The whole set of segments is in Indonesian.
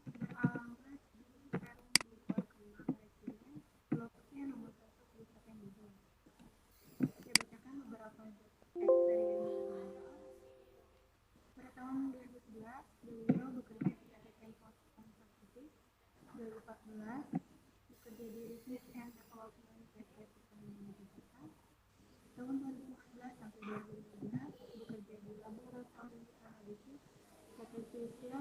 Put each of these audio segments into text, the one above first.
beralamat di RW 2 Kemang, Aceh, lokasinya nomor 1 Kabupaten Bogor. Saya bacakan beberapa teks dari beliau. Pada tahun 2011, beliau bekerja di PT Tempo Transportasi. 2014, bekerja di Research and Development PT Pertamina Jakarta. Tahun 2014 sampai 2015, bekerja di Laboratori Analisis PT Sylvia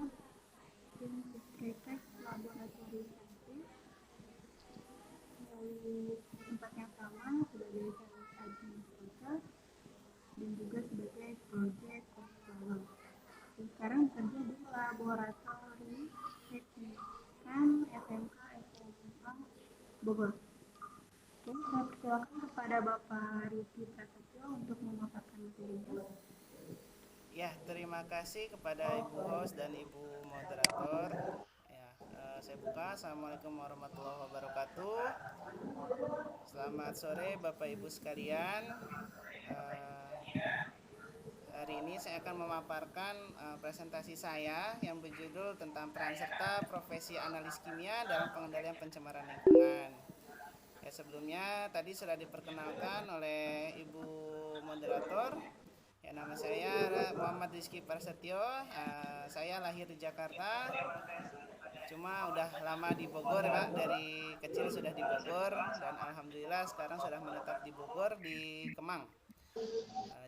Synthetic Laboratory Sciences. Melalui tempat yang sama sebagai sales administrator dan juga sebagai project controller. Dan sekarang bekerja di laboratori teknikan SMK SMA Bogor. Oke, saya persilakan kepada Bapak Riki Prasetyo untuk memaparkan materinya. Ya, terima kasih kepada Ibu host dan Ibu moderator. Ya, saya buka. Assalamualaikum warahmatullahi wabarakatuh. Selamat sore Bapak Ibu sekalian. Eh, Hari ini saya akan memaparkan presentasi saya yang berjudul tentang peran serta profesi analis kimia dalam pengendalian pencemaran lingkungan. Ya, sebelumnya tadi sudah diperkenalkan oleh Ibu moderator. Ya, nama saya Muhammad Rizky Prasetyo. Saya lahir di Jakarta. Cuma udah lama di Bogor ya Pak. Dari kecil sudah di Bogor. Dan alhamdulillah sekarang sudah menetap di Bogor di Kemang.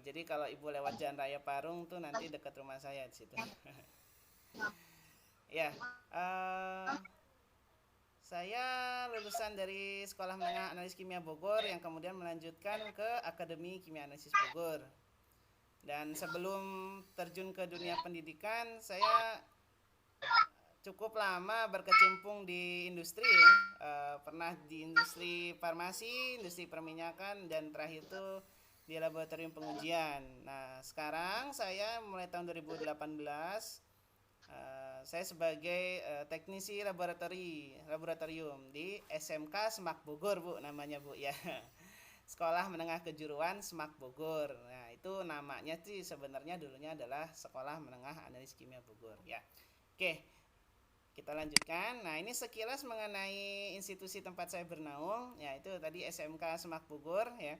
Jadi kalau ibu lewat Jalan Raya Parung tuh nanti dekat rumah saya di situ. Ya, uh, saya lulusan dari Sekolah Menengah Analis Kimia Bogor yang kemudian melanjutkan ke Akademi Kimia Analisis Bogor. Dan sebelum terjun ke dunia pendidikan, saya cukup lama berkecimpung di industri ya. Pernah di industri farmasi, industri perminyakan, dan terakhir itu di laboratorium pengujian. Nah, sekarang saya mulai tahun 2018 saya sebagai teknisi laboratorium di SMK Semak Bogor Bu namanya Bu ya. Sekolah Menengah Kejuruan Semak Bogor. Nah, itu namanya sih sebenarnya dulunya adalah Sekolah Menengah Analis Kimia Bogor ya. Oke, kita lanjutkan. Nah, ini sekilas mengenai institusi tempat saya bernaung, yaitu tadi SMK Semak Bogor ya.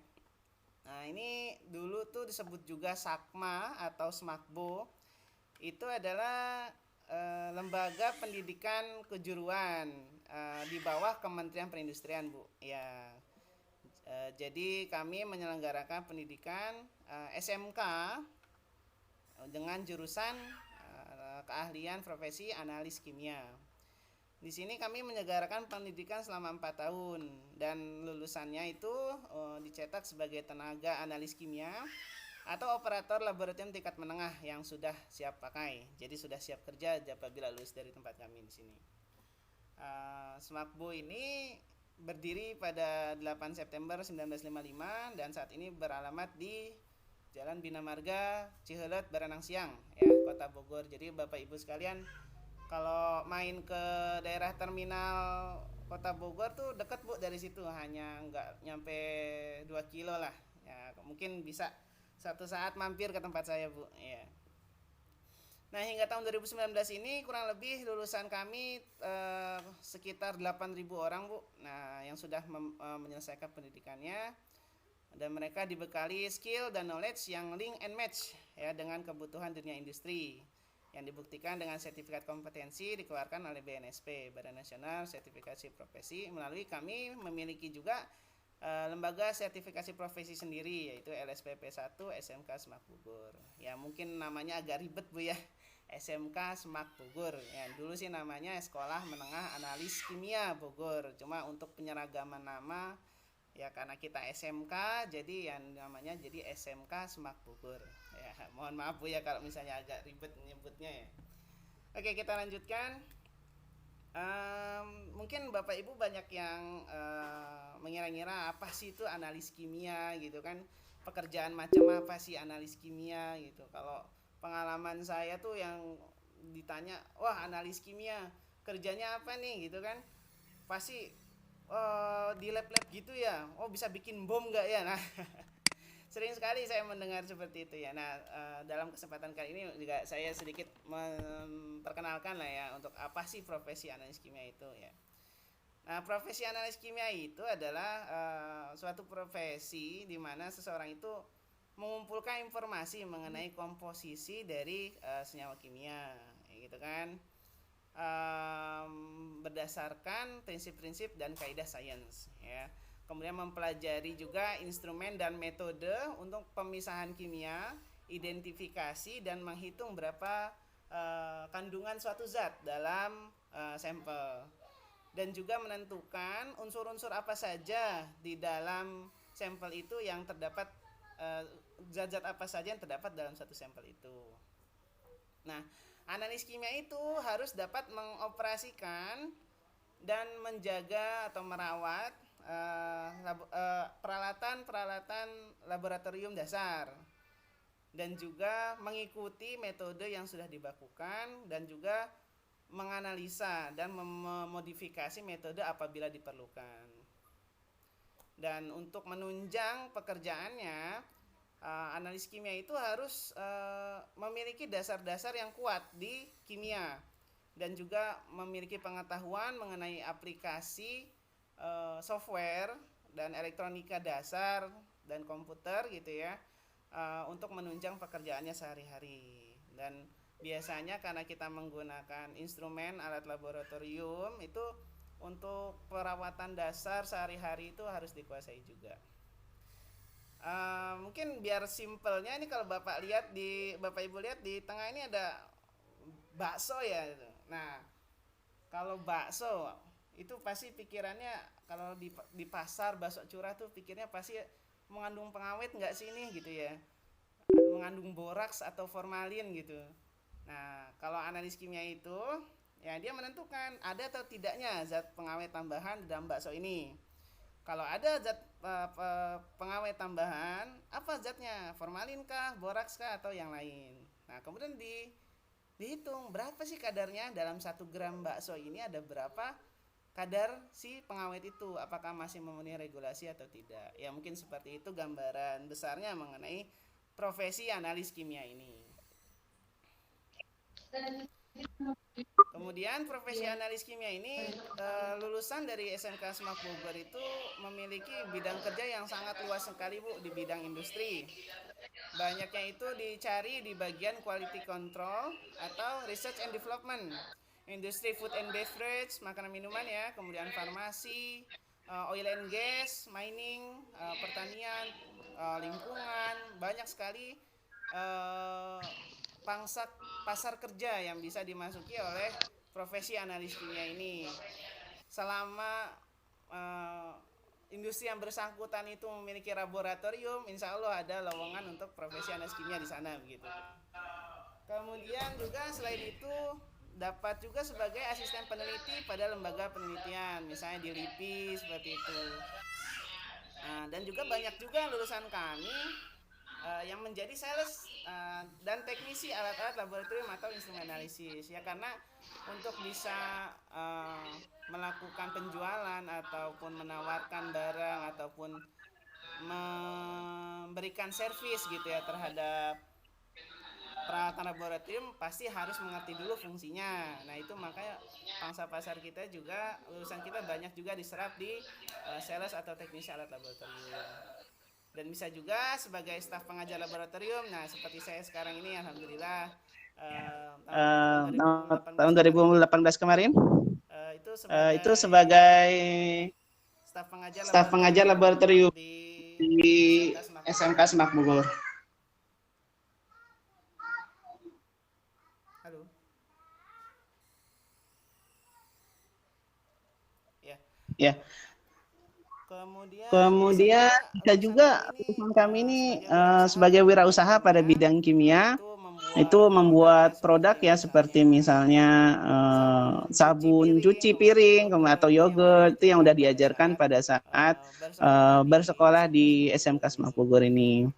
Nah, ini dulu tuh disebut juga Sakma atau Semakbo. Itu adalah lembaga pendidikan kejuruan di bawah Kementerian Perindustrian, Bu. Ya. Jadi kami menyelenggarakan pendidikan SMK dengan jurusan keahlian profesi analis kimia. Di sini kami menyelenggarakan pendidikan selama 4 tahun dan lulusannya itu dicetak sebagai tenaga analis kimia atau operator laboratorium tingkat menengah yang sudah siap pakai. Jadi sudah siap kerja apabila lulus dari tempat kami di sini. Semakbo ini berdiri pada 8 September 1955 dan saat ini beralamat di Jalan Bina Marga, Cihelet, Baranang Siang, ya, Kota Bogor. Jadi Bapak Ibu sekalian, kalau main ke daerah terminal Kota Bogor tuh deket Bu dari situ, hanya nggak nyampe 2 kilo lah. Ya, mungkin bisa satu saat mampir ke tempat saya Bu. Ya. Nah, hingga tahun 2019 ini kurang lebih lulusan kami sekitar 8.000 orang Bu. Nah, yang sudah menyelesaikan pendidikannya dan mereka dibekali skill dan knowledge yang link and match ya dengan kebutuhan dunia industri yang dibuktikan dengan sertifikat kompetensi dikeluarkan oleh BNSP, Badan Nasional Sertifikasi Profesi. Melalui kami memiliki juga lembaga sertifikasi profesi sendiri yaitu LSPP 1 SMK Semak Bogor. Ya, mungkin namanya agak ribet Bu ya. SMK Semak Bogor. Ya, dulu sih namanya Sekolah Menengah Analis Kimia Bogor. Cuma untuk penyeragaman nama ya karena kita SMK jadi yang namanya jadi SMK Semak Bogor. Ya, mohon maaf Bu ya kalau misalnya agak ribet menyebutnya ya. Oke, kita lanjutkan. Mungkin Bapak Ibu banyak yang mengira-ngira apa sih itu analis kimia gitu kan, pekerjaan macam apa sih analis kimia gitu. Kalau pengalaman saya tuh yang ditanya, wah analis kimia kerjanya apa nih gitu kan, pasti di lab-lab gitu ya, oh bisa bikin bom nggak ya. Nah Sering sekali saya mendengar seperti itu ya. Nah, dalam kesempatan kali ini juga saya sedikit memperkenalkan lah ya untuk apa sih profesi analis kimia itu ya. Nah, profesi analis kimia itu adalah suatu profesi di mana seseorang itu mengumpulkan informasi mengenai komposisi dari senyawa kimia, gitu kan, berdasarkan prinsip-prinsip dan kaidah sains, ya. Kemudian mempelajari juga instrumen dan metode untuk pemisahan kimia, identifikasi dan menghitung berapa kandungan suatu zat dalam sampel, dan juga menentukan unsur-unsur apa saja di dalam sampel itu yang terdapat, zat-zat apa saja yang terdapat dalam satu sampel itu. Nah, analis kimia itu harus dapat mengoperasikan dan menjaga atau merawat peralatan-peralatan laboratorium dasar, dan juga mengikuti metode yang sudah dibakukan, dan juga menganalisa dan memodifikasi metode apabila diperlukan. Dan untuk menunjang pekerjaannya, analis kimia itu harus memiliki dasar-dasar yang kuat di kimia, dan juga memiliki pengetahuan mengenai aplikasi software dan elektronika dasar dan komputer gitu ya, untuk menunjang pekerjaannya sehari-hari. Dan biasanya karena kita menggunakan instrumen alat laboratorium itu, untuk perawatan dasar sehari-hari itu harus dikuasai juga. Mungkin biar simpelnya ini, kalau Bapak Ibu lihat di tengah ini ada bakso ya. Nah, kalau bakso itu pasti pikirannya, kalau di pasar bakso curah tuh pikirnya pasti mengandung pengawet nggak sih ini gitu ya, mengandung boraks atau formalin gitu. Nah, kalau analis kimia itu ya dia menentukan ada atau tidaknya zat pengawet tambahan dalam bakso ini. Kalau ada zat pengawet tambahan, apa zatnya? Formalin kah, boraks kah, atau yang lain? Nah, kemudian dihitung berapa sih kadarnya dalam 1 gram bakso ini, ada berapa kadar si pengawet itu, apakah masih memenuhi regulasi atau tidak. Ya mungkin seperti itu gambaran besarnya mengenai profesi analis kimia ini. Kemudian profesi analis kimia ini, lulusan dari SMK Semak Bogor itu memiliki bidang kerja yang sangat luas sekali Bu, di bidang industri. Banyaknya itu dicari di bagian quality control atau research and development, industri food and beverage, makanan minuman ya, kemudian farmasi, oil and gas, mining, pertanian, lingkungan. Banyak sekali pangsa pasar kerja yang bisa dimasuki oleh profesi analis kimia ini. Selama industri yang bersangkutan itu memiliki laboratorium, insya Allah ada lowongan untuk profesi analis kimia di sana begitu. Kemudian juga selain itu dapat juga sebagai asisten peneliti pada lembaga penelitian, misalnya di LIPI seperti itu. Nah, dan juga banyak juga lulusan kami yang menjadi sales dan teknisi alat-alat laboratorium atau instrumen analisis ya, karena untuk bisa melakukan penjualan ataupun menawarkan barang ataupun memberikan servis gitu ya terhadap peralatan laboratorium, pasti harus mengerti dulu fungsinya. Nah itu makanya pangsa pasar kita juga, lulusan kita banyak juga diserap di sales atau teknisi alat laboratorium. Dan bisa juga sebagai staf pengajar laboratorium. Nah seperti saya sekarang ini alhamdulillah tahun 2018 kemarin itu sebagai staf pengajar laboratorium di SMK Semak Bogor. Halo. Ya. Kemudian kita juga lulusan kami ini sebagai wirausaha pada bidang kimia itu membuat produk ya, seperti misalnya sabun cuci piring atau yogurt, itu yang udah diajarkan pada saat bersekolah di SMK Semak Bogor ini.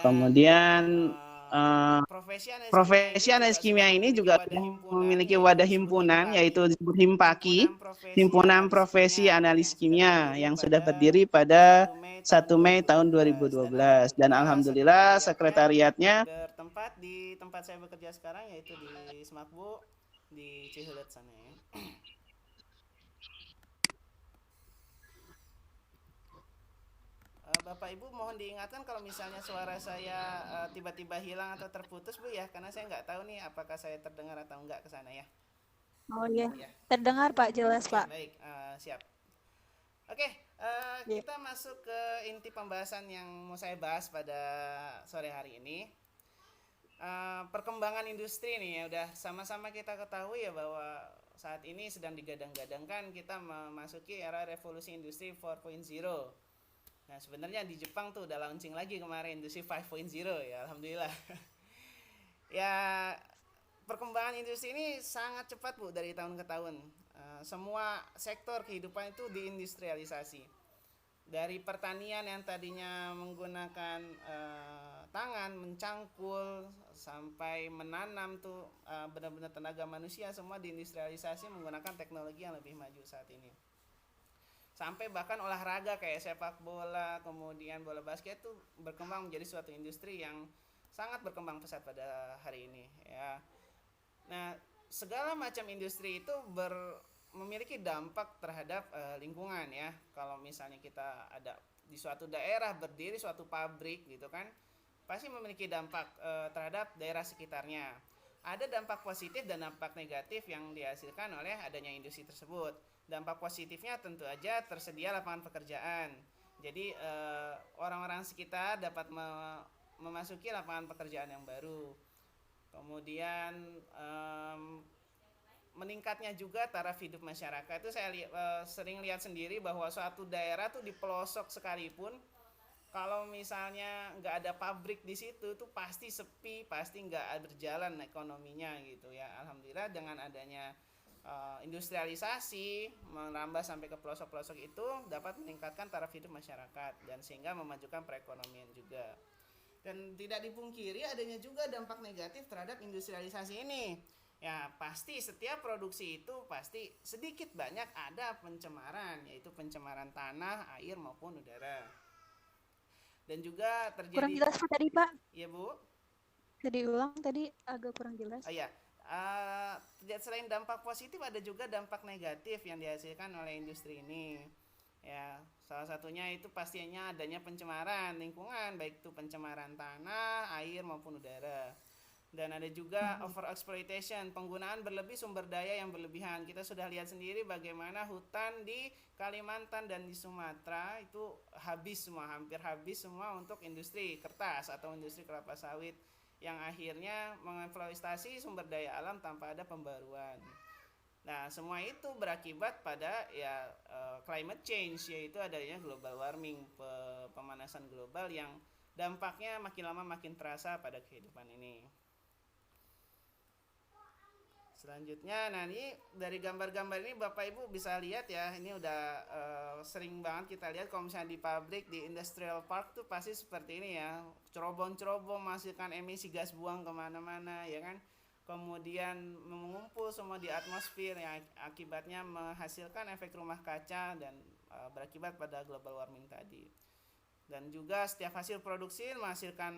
Kemudian eh, Profesi profesi analis analis kimia kimia ini ini juga juga sudah sudah memiliki memiliki wadah wadah himpunan, himpunan, yaitu yaitu disebut disebut Himpaki, Himpunan Himpunan Profesi Profesi Analis Analis Kimia Kimia, yang yang sudah sudah berdiri berdiri pada pada 1 1 Mei Mei tahun tahun 2012 dan 2012. Dan alhamdulillah alhamdulillah sekretariatnya sekretariatnya bertempat di tempat saya bekerja sekarang, yaitu di Semakbu di Cihulet sana ya. Bapak Ibu mohon diingatkan kalau misalnya suara saya tiba-tiba hilang atau terputus Bu ya, karena saya nggak tahu nih apakah saya terdengar atau enggak ke sana ya. Oh iya, Ya. terdengar Pak, jelas Oke, Pak. baik, siap. Oke, Iya. kita masuk ke inti pembahasan yang mau saya bahas pada sore hari ini. Perkembangan industri nih ya, udah sama-sama kita ketahui ya bahwa saat ini sedang digadang-gadangkan kita memasuki era revolusi industri 4.0. Nah, sebenarnya di Jepang tuh udah launching lagi kemarin industri 5.0 ya, alhamdulillah. Ya, perkembangan industri ini sangat cepat Bu dari tahun ke tahun. Semua sektor kehidupan itu diindustrialisasi. Dari pertanian yang tadinya menggunakan tangan mencangkul sampai menanam tuh benar-benar tenaga manusia, semua diindustrialisasi menggunakan teknologi yang lebih maju saat ini. Sampai bahkan olahraga kayak sepak bola, kemudian bola basket itu berkembang menjadi suatu industri yang sangat berkembang pesat pada hari ini ya. Nah, segala macam industri itu memiliki dampak terhadap lingkungan ya. Kalau misalnya kita ada di suatu daerah berdiri suatu pabrik gitu kan, pasti memiliki dampak terhadap daerah sekitarnya. Ada dampak positif dan dampak negatif yang dihasilkan oleh adanya industri tersebut. Dampak positifnya tentu aja tersedia lapangan pekerjaan. Jadi orang-orang sekitar dapat memasuki lapangan pekerjaan yang baru. Kemudian meningkatnya juga taraf hidup masyarakat. Itu saya sering lihat sendiri bahwa suatu daerah tuh di pelosok sekalipun, kalau misalnya nggak ada pabrik di situ tuh pasti sepi, pasti nggak berjalan ekonominya gitu ya. Alhamdulillah dengan adanya industrialisasi merambah sampai ke pelosok-pelosok itu dapat meningkatkan taraf hidup masyarakat dan sehingga memajukan perekonomian juga. Dan tidak dipungkiri adanya juga dampak negatif terhadap industrialisasi ini. Ya pasti setiap produksi itu pasti sedikit banyak ada pencemaran, yaitu pencemaran tanah, air maupun udara. Dan juga Kurang terjadi jelas Pak tadi Pak. ya Bu. Jadi ulang tadi agak kurang jelas. Ya, selain dampak positif ada juga dampak negatif yang dihasilkan oleh industri ini. Ya, salah satunya itu pastinya adanya pencemaran lingkungan, baik itu pencemaran tanah, air maupun udara. Dan ada juga over exploitation, penggunaan berlebih sumber daya yang berlebihan. Kita sudah lihat sendiri bagaimana hutan di Kalimantan dan di Sumatera itu hampir habis semua untuk industri kertas atau industri kelapa sawit yang akhirnya mengeksploitasi sumber daya alam tanpa ada pembaruan. Nah, semua itu berakibat pada climate change, yaitu adanya global warming, pemanasan global yang dampaknya makin lama makin terasa pada kehidupan ini. Selanjutnya, nah ini dari gambar-gambar ini Bapak Ibu bisa lihat ya, ini udah sering banget kita lihat kalau misalnya di pabrik, di industrial park tuh pasti seperti ini ya, cerobong-cerobong menghasilkan emisi gas buang kemana-mana ya kan, kemudian mengumpul semua di atmosfer yang akibatnya menghasilkan efek rumah kaca dan berakibat pada global warming tadi. Dan juga setiap hasil produksi menghasilkan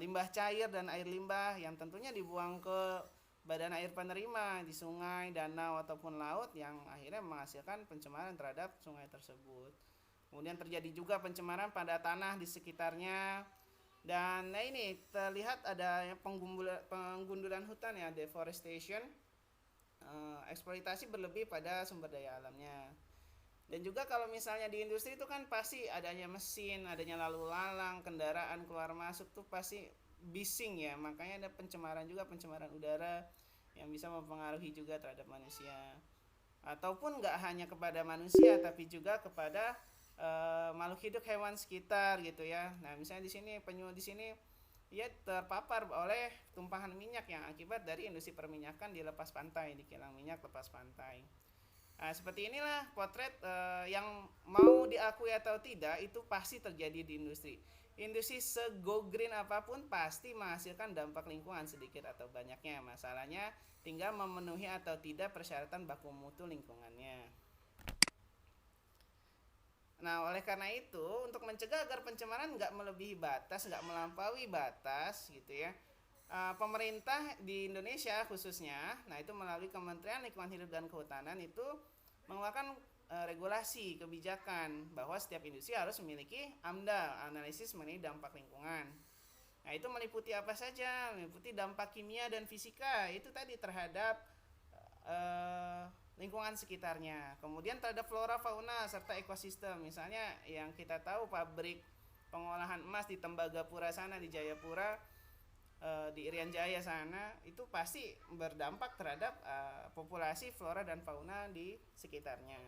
limbah cair dan air limbah yang tentunya dibuang ke badan air penerima di sungai, danau ataupun laut yang akhirnya menghasilkan pencemaran terhadap sungai tersebut. Kemudian terjadi juga pencemaran pada tanah di sekitarnya. Dan nah ini terlihat ada penggundulan hutan ya, deforestation, eksploitasi berlebih pada sumber daya alamnya. Dan juga kalau misalnya di industri itu kan pasti adanya mesin, adanya lalu lalang, kendaraan keluar masuk tuh pasti bising ya, makanya ada pencemaran juga, pencemaran udara yang bisa mempengaruhi juga terhadap manusia, ataupun nggak hanya kepada manusia tapi juga kepada makhluk hidup hewan sekitar gitu ya. Nah misalnya di sini penyu di sini ia terpapar oleh tumpahan minyak yang akibat dari industri perminyakan di lepas pantai, di kilang minyak lepas pantai. Nah, seperti inilah potret yang mau diakui atau tidak itu pasti terjadi di industri. industri se-go green apapun pasti menghasilkan dampak lingkungan sedikit atau banyaknya. Masalahnya tinggal memenuhi atau tidak persyaratan baku mutu lingkungannya. Nah, oleh karena itu, untuk mencegah agar pencemaran nggak melebihi batas, nggak melampaui batas, gitu ya, pemerintah di Indonesia khususnya, nah itu melalui Kementerian Lingkungan Hidup dan Kehutanan itu mengeluarkan regulasi kebijakan bahwa setiap industri harus memiliki AMDAL, analisis mengenai dampak lingkungan. Nah, itu meliputi apa saja? Meliputi dampak kimia dan fisika, itu tadi terhadap lingkungan sekitarnya. Kemudian terhadap flora, fauna, serta ekosistem. Misalnya yang kita tahu pabrik pengolahan emas di Tembagapura sana, di Jayapura, di Irian Jaya sana, itu pasti berdampak terhadap populasi flora dan fauna di sekitarnya.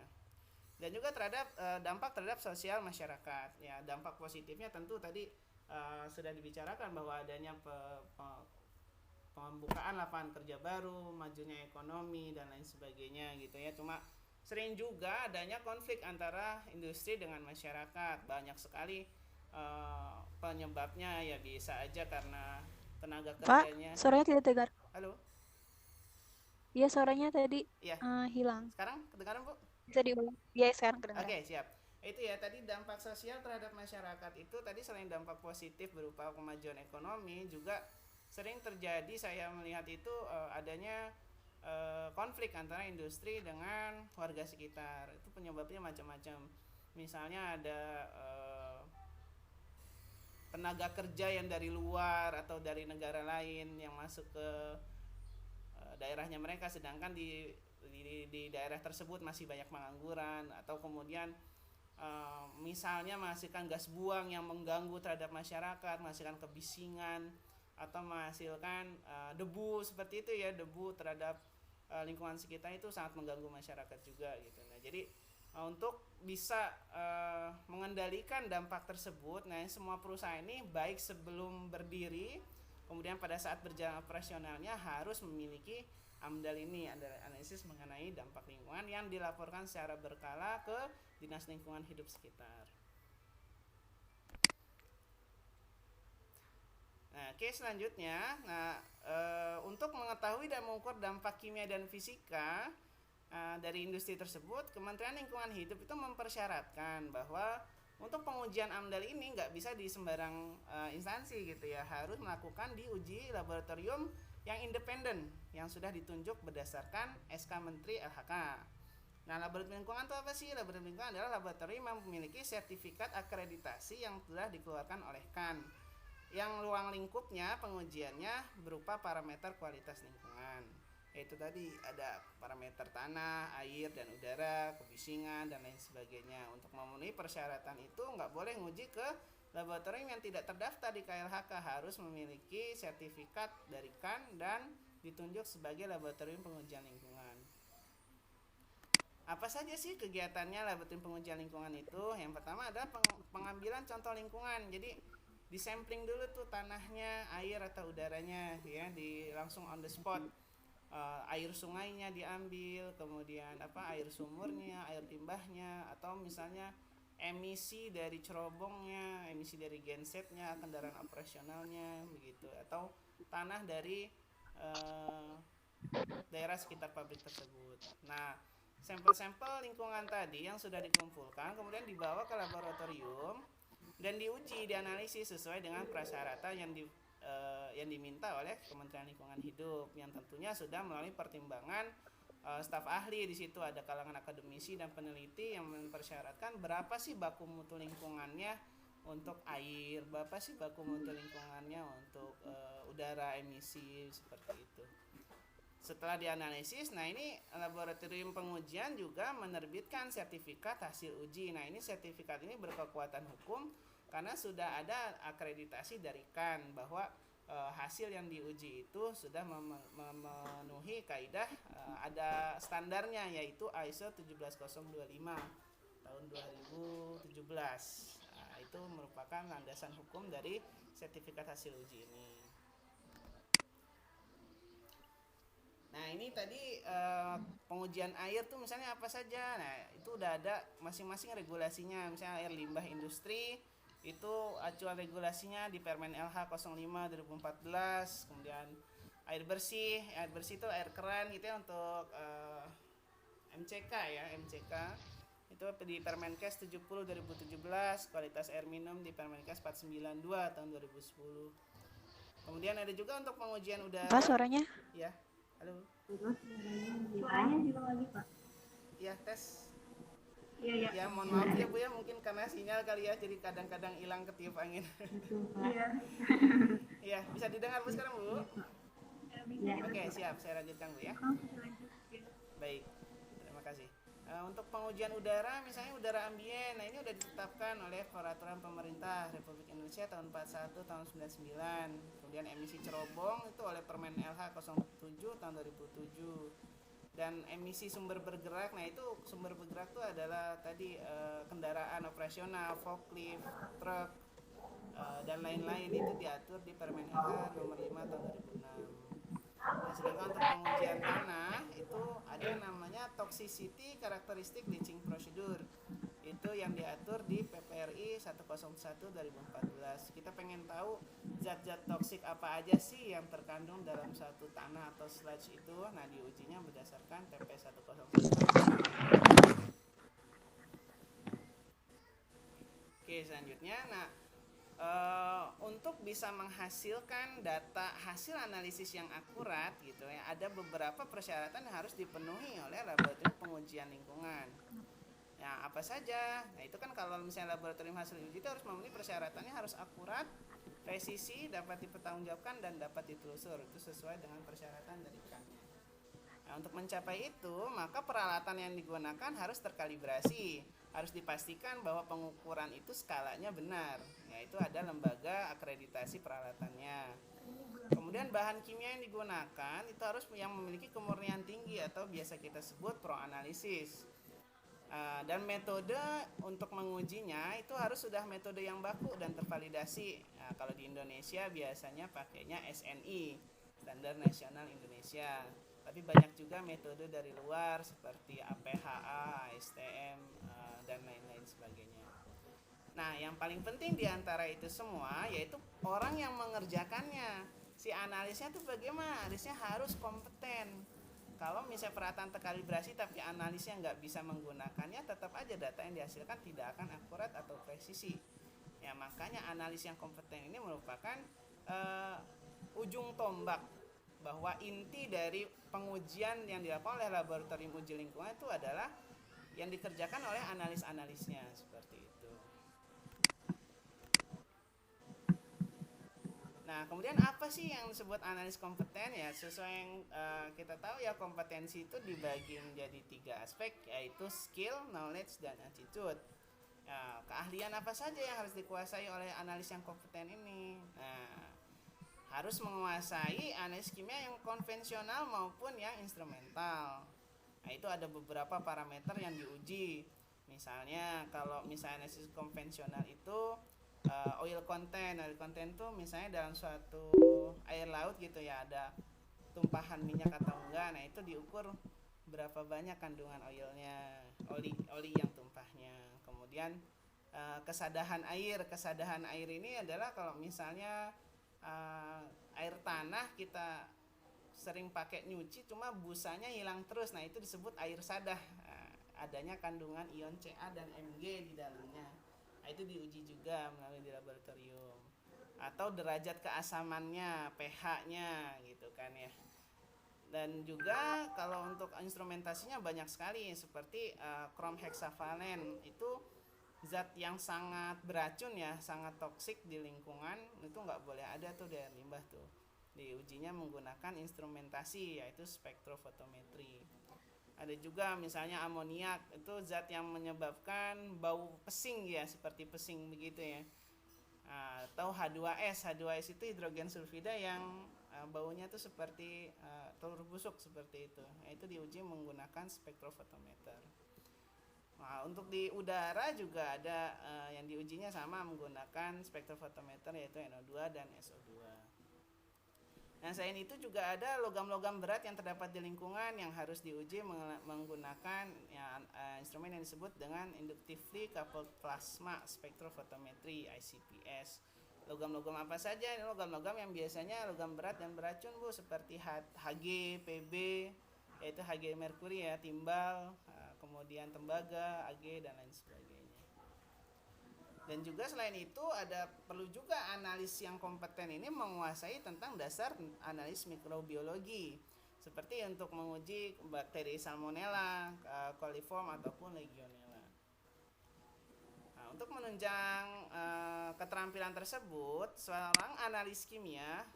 Dan juga terhadap dampak terhadap sosial masyarakat. Ya, dampak positifnya tentu tadi sudah dibicarakan bahwa adanya pembukaan lapangan kerja baru, majunya ekonomi dan lain sebagainya gitu ya. Cuma sering juga adanya konflik antara industri dengan masyarakat. Banyak sekali penyebabnya, ya bisa aja karena tenaga kerjanya. Pak, suaranya tidak dengar. Halo? Iya, suaranya tadi Ya. hilang. Sekarang kedengaran, Bu? Bisa diulang? Iya, sekarang kedengaran. Oke, siap. Itu ya tadi dampak sosial terhadap masyarakat itu tadi selain dampak positif berupa kemajuan ekonomi, juga sering terjadi saya melihat itu adanya konflik antara industri dengan warga sekitar. Itu penyebabnya macam-macam. Misalnya ada tenaga kerja yang dari luar atau dari negara lain yang masuk ke daerahnya mereka, sedangkan di daerah tersebut masih banyak pengangguran, atau kemudian misalnya menghasilkan gas buang yang mengganggu terhadap masyarakat, menghasilkan kebisingan atau menghasilkan debu seperti itu ya, debu terhadap lingkungan sekitar itu sangat mengganggu masyarakat juga gitu. Nah, jadi untuk bisa mengendalikan dampak tersebut, nah semua perusahaan ini baik sebelum berdiri, kemudian pada saat berjalan operasionalnya harus memiliki AMDAL ini, ada analisis mengenai dampak lingkungan yang dilaporkan secara berkala ke Dinas Lingkungan Hidup sekitar. Nah, oke, selanjutnya, untuk mengetahui dan mengukur dampak kimia dan fisika dari industri tersebut, Kementerian Lingkungan Hidup itu mempersyaratkan bahwa untuk pengujian AMDAL ini nggak bisa di sembarang instansi gitu ya, harus melakukan di uji laboratorium yang independen yang sudah ditunjuk berdasarkan SK Menteri LHK. Nah, laboratorium lingkungan itu apa sih? Laboratorium lingkungan adalah laboratorium yang memiliki sertifikat akreditasi yang telah dikeluarkan oleh KAN, yang ruang lingkupnya pengujiannya berupa parameter kualitas lingkungan, yaitu tadi ada parameter tanah, air, dan udara, kebisingan, dan lain sebagainya. Untuk memenuhi persyaratan itu nggak boleh nguji ke laboratorium yang tidak terdaftar di KLHK, harus memiliki sertifikat dari KAN dan ditunjuk sebagai laboratorium pengujian lingkungan. Apa saja sih kegiatannya laboratorium pengujian lingkungan itu? Yang pertama adalah pengambilan contoh lingkungan. Jadi disampling dulu tuh tanahnya, air atau udaranya ya, langsung on the spot. Air sungainya diambil, kemudian air sumurnya, air limbahnya, atau misalnya emisi dari cerobongnya, emisi dari gensetnya, kendaraan operasionalnya begitu, atau tanah dari daerah sekitar pabrik tersebut. Nah, sampel-sampel lingkungan tadi yang sudah dikumpulkan kemudian dibawa ke laboratorium dan diuji, dianalisis sesuai dengan persyaratan yang diminta oleh Kementerian Lingkungan Hidup, yang tentunya sudah melalui pertimbangan staf ahli. Di situ ada kalangan akademisi dan peneliti yang mempersyaratkan berapa sih baku mutu lingkungannya untuk air, berapa sih baku mutu lingkungannya untuk udara, emisi, seperti itu. Setelah dianalisis, nah ini laboratorium pengujian juga menerbitkan sertifikat hasil uji. Nah, ini sertifikat ini berkekuatan hukum karena sudah ada akreditasi dari KAN bahwa hasil yang diuji itu sudah memenuhi kaidah, ada standarnya, yaitu ISO 17025 tahun 2017. Nah, itu merupakan landasan hukum dari sertifikat hasil uji ini. Nah, ini tadi pengujian air tuh misalnya apa saja. Nah, itu udah ada masing-masing regulasinya. Misalnya air limbah industri Itu acuan regulasinya di Permen LH 05 2014. Kemudian air bersih itu air keran gitu ya untuk MCK ya, MCK itu di Permenkes 70 2017, kualitas air minum di Permenkes 492 tahun 2010. Kemudian ada juga untuk pengujian udara. Pak, suaranya? Ya, halo. Suaranya juga lagi, Pak. Ya, tes. Iya. Ya, mohon maaf ya Bu ya, mungkin karena sinyal kali ya, jadi kadang-kadang hilang ketiup angin. Iya. Iya, bisa didengar Bu sekarang Bu? Iya. Oke, siap, saya lanjutkan Bu ya. Baik, terima kasih. Untuk pengujian udara, misalnya udara ambien, nah ini udah ditetapkan oleh Peraturan Pemerintah Republik Indonesia tahun 41 tahun 99. Kemudian emisi cerobong itu oleh Permen LH 07 tahun 2007. Dan emisi sumber bergerak, nah itu sumber bergerak itu adalah tadi kendaraan operasional, forklift, truk, dan lain-lain itu diatur di Permen LH nomor 5 tahun 2006. Nah, sedangkan untuk pengujian tanah itu ada yang namanya toxicity characteristic leaching procedure. Itu yang diatur di PPRI 101 2014. Kita pengen tahu zat-zat toksik apa aja sih yang terkandung dalam satu tanah atau sludge itu. Nah, diujinya berdasarkan PP 101. Oke, selanjutnya untuk bisa menghasilkan data hasil analisis yang akurat gitu ya, ada beberapa persyaratan yang harus dipenuhi oleh laboratorium pengujian lingkungan. Nah, apa saja? Nah, itu kan kalau misalnya laboratorium hasil uji itu harus memenuhi persyaratannya, harus akurat, presisi, dapat dipertanggungjawabkan dan dapat ditelusur. Itu sesuai dengan persyaratan dari KANnya. Nah, untuk mencapai itu, maka peralatan yang digunakan harus terkalibrasi. Harus dipastikan bahwa pengukuran itu skalanya benar. Yaitu ada lembaga akreditasi peralatannya. Kemudian bahan kimia yang digunakan itu harus yang memiliki kemurnian tinggi atau biasa kita sebut proanalisis. Dan metode untuk mengujinya itu harus sudah metode yang baku dan tervalidasi. Nah, kalau di Indonesia biasanya pakainya SNI, Standar Nasional Indonesia. Tapi banyak juga metode dari luar seperti APHA, ASTM, dan lain-lain sebagainya. Nah, yang paling penting di antara itu semua yaitu orang yang mengerjakannya. Si analisnya itu bagaimana? Analisnya harus kompeten. Kalau misalnya peralatan terkalibrasi tapi analisnya nggak bisa menggunakannya, tetap aja data yang dihasilkan tidak akan akurat atau presisi. Ya, makanya analis yang kompeten ini merupakan ujung tombak bahwa inti dari pengujian yang dilakukan oleh laboratorium uji lingkungan itu adalah yang dikerjakan oleh analis-analisnya, seperti itu. Nah, kemudian apa sih yang disebut analis kompeten ya? Sesuai yang kita tahu ya, kompetensi itu dibagi menjadi 3 aspek, yaitu skill, knowledge, dan attitude. Nah, keahlian apa saja yang harus dikuasai oleh analis yang kompeten ini? Nah, harus menguasai analisis kimia yang konvensional maupun yang instrumental. Nah, itu ada beberapa parameter yang diuji. Misalnya kalau misalnya analisis konvensional itu oil content itu misalnya dalam suatu air laut gitu ya, ada tumpahan minyak atau enggak. Nah, itu diukur berapa banyak kandungan oli yang tumpahnya. Kemudian kesadahan air ini adalah kalau misalnya air tanah kita sering pakai nyuci cuma busanya hilang terus, nah itu disebut air sadah. Adanya kandungan ion Ca dan Mg di dalamnya. Nah, itu diuji juga melalui di laboratorium. Atau derajat keasamannya, pH-nya gitu kan ya. Dan juga kalau untuk instrumentasinya banyak sekali, seperti krom heksavalen itu zat yang sangat beracun ya, sangat toksik di lingkungan, itu nggak boleh ada tuh di air limbah tuh. Diujinya menggunakan instrumentasi yaitu spektrofotometri. Ada juga misalnya amoniak, itu zat yang menyebabkan bau pesing ya, seperti pesing begitu ya. Atau H2S itu hidrogen sulfida yang baunya tuh seperti telur busuk seperti itu. Nah, itu diuji menggunakan spektrofotometer. Nah, untuk di udara juga ada yang diujinya sama menggunakan spektrofotometer yaitu NO2 dan SO2. Nah, selain itu juga ada logam-logam berat yang terdapat di lingkungan yang harus diuji menggunakan ya, instrumen yang disebut dengan Inductively Coupled Plasma Spectrophotometry (ICPS). Logam-logam apa saja? Logam-logam yang biasanya logam berat dan beracun, Bu, seperti Hg, Pb, yaitu Hg merkuri ya, timbal, kemudian tembaga, Ag, dan lain sebagainya. Dan juga selain itu perlu juga analis yang kompeten ini menguasai tentang dasar analis mikrobiologi, seperti untuk menguji bakteri Salmonella, coliform ataupun Legionella. Nah, untuk menunjang keterampilan tersebut, seorang analis kimia,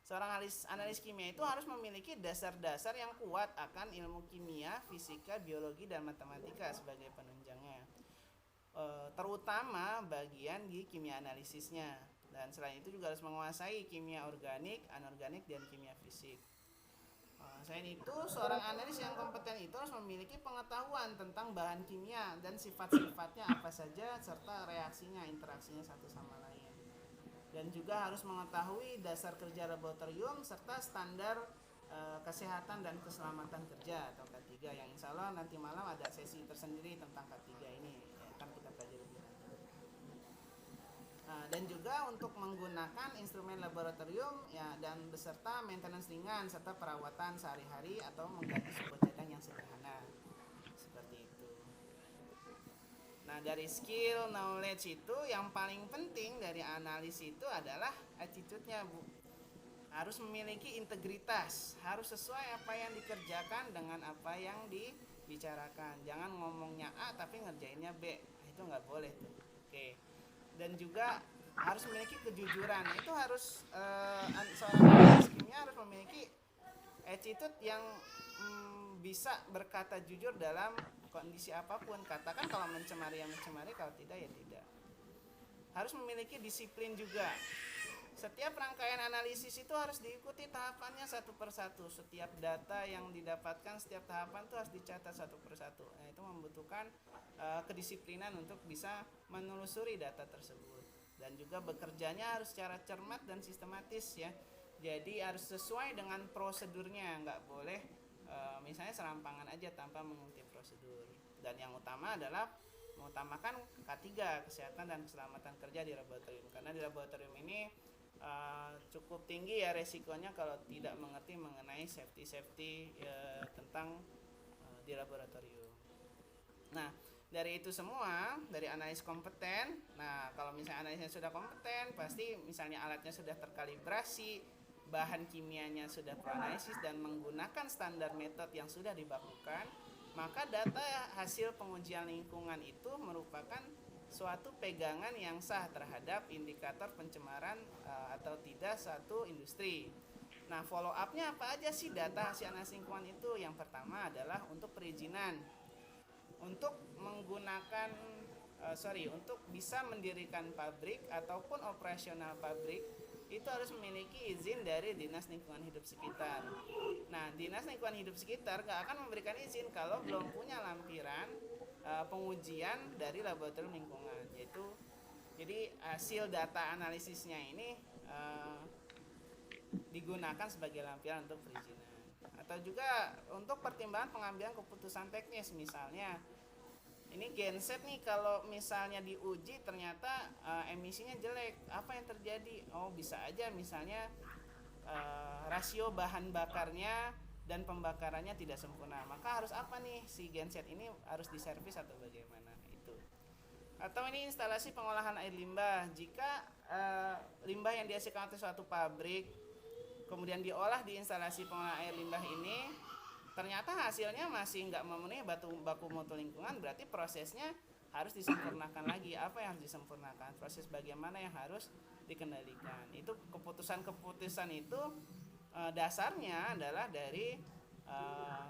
seorang analis kimia itu harus memiliki dasar-dasar yang kuat akan ilmu kimia, fisika, biologi, dan matematika sebagai penunjangnya, terutama bagian di kimia analisisnya. Dan selain itu juga harus menguasai kimia organik, anorganik, dan kimia fisik. Selain itu, seorang analis yang kompeten itu harus memiliki pengetahuan tentang bahan kimia dan sifat-sifatnya apa saja, serta reaksinya, interaksinya satu sama lain. Dan juga harus mengetahui dasar kerja laboratorium serta standar kesehatan dan keselamatan kerja atau K3, yang insya Allah nanti malam ada sesi tersendiri tentang K3 ini, ya, akan kita pelajari lebih lanjut. Dan juga untuk menggunakan instrumen laboratorium ya, dan beserta maintenance ringan serta perawatan sehari-hari atau mengganti suku cadang yang sederhana seperti itu. Nah, dari skill knowledge itu yang paling penting dari analis itu adalah attitude-nya, Bu. Harus memiliki integritas, harus sesuai apa yang dikerjakan dengan apa yang dibicarakan. Jangan ngomongnya A tapi ngerjainnya B, itu nggak boleh tuh. Oke. Dan juga harus memiliki kejujuran. Itu harus seorang analis kimia harus memiliki attitude yang bisa berkata jujur dalam kondisi apapun. Katakan kalau mencemari ya mencemari, kalau tidak ya tidak. Harus memiliki disiplin juga. Setiap rangkaian analisis itu harus diikuti tahapannya satu persatu. Setiap data yang didapatkan, setiap tahapan itu harus dicatat satu persatu. Nah, itu membutuhkan kedisiplinan untuk bisa menelusuri data tersebut. Dan juga bekerjanya harus secara cermat dan sistematis ya. Jadi harus sesuai dengan prosedurnya, nggak boleh misalnya serampangan aja tanpa mengikuti prosedur. Dan yang utama adalah mengutamakan K3, kesehatan dan keselamatan kerja di laboratorium. Karena di laboratorium ini cukup tinggi ya resikonya kalau tidak mengerti mengenai safety tentang di laboratorium. Nah, dari itu semua, dari analis kompeten. Nah, kalau misalnya analisnya sudah kompeten, pasti misalnya alatnya sudah terkalibrasi, bahan kimianya sudah teranalisis dan menggunakan standar metode yang sudah dibakukan, maka data hasil pengujian lingkungan itu merupakan suatu pegangan yang sah terhadap indikator pencemaran atau tidak suatu industri. Nah, follow up-nya apa aja sih data hasil analisis lingkungan itu? Yang pertama adalah untuk perizinan. Untuk menggunakan untuk bisa mendirikan pabrik ataupun operasional pabrik itu harus memiliki izin dari Dinas Lingkungan Hidup Sekitar. Nah, Dinas Lingkungan Hidup Sekitar gak akan memberikan izin kalau belum punya lampiran pengujian dari laboratorium lingkungan, yaitu jadi hasil data analisisnya ini digunakan sebagai lampiran untuk perizinan. Atau juga untuk pertimbangan pengambilan keputusan teknis, misalnya ini genset nih, kalau misalnya diuji ternyata emisinya jelek, apa yang terjadi? Oh, bisa aja misalnya rasio bahan bakarnya dan pembakarannya tidak sempurna, maka harus apa nih, si genset ini harus diservis atau bagaimana itu. Atau ini instalasi pengolahan air limbah, jika limbah yang dihasilkan oleh suatu pabrik kemudian diolah di instalasi pengolahan air limbah ini ternyata hasilnya masih nggak memenuhi baku mutu lingkungan, berarti prosesnya harus disempurnakan lagi. Apa yang harus disempurnakan? Proses bagaimana yang harus dikendalikan. Itu keputusan itu dasarnya adalah dari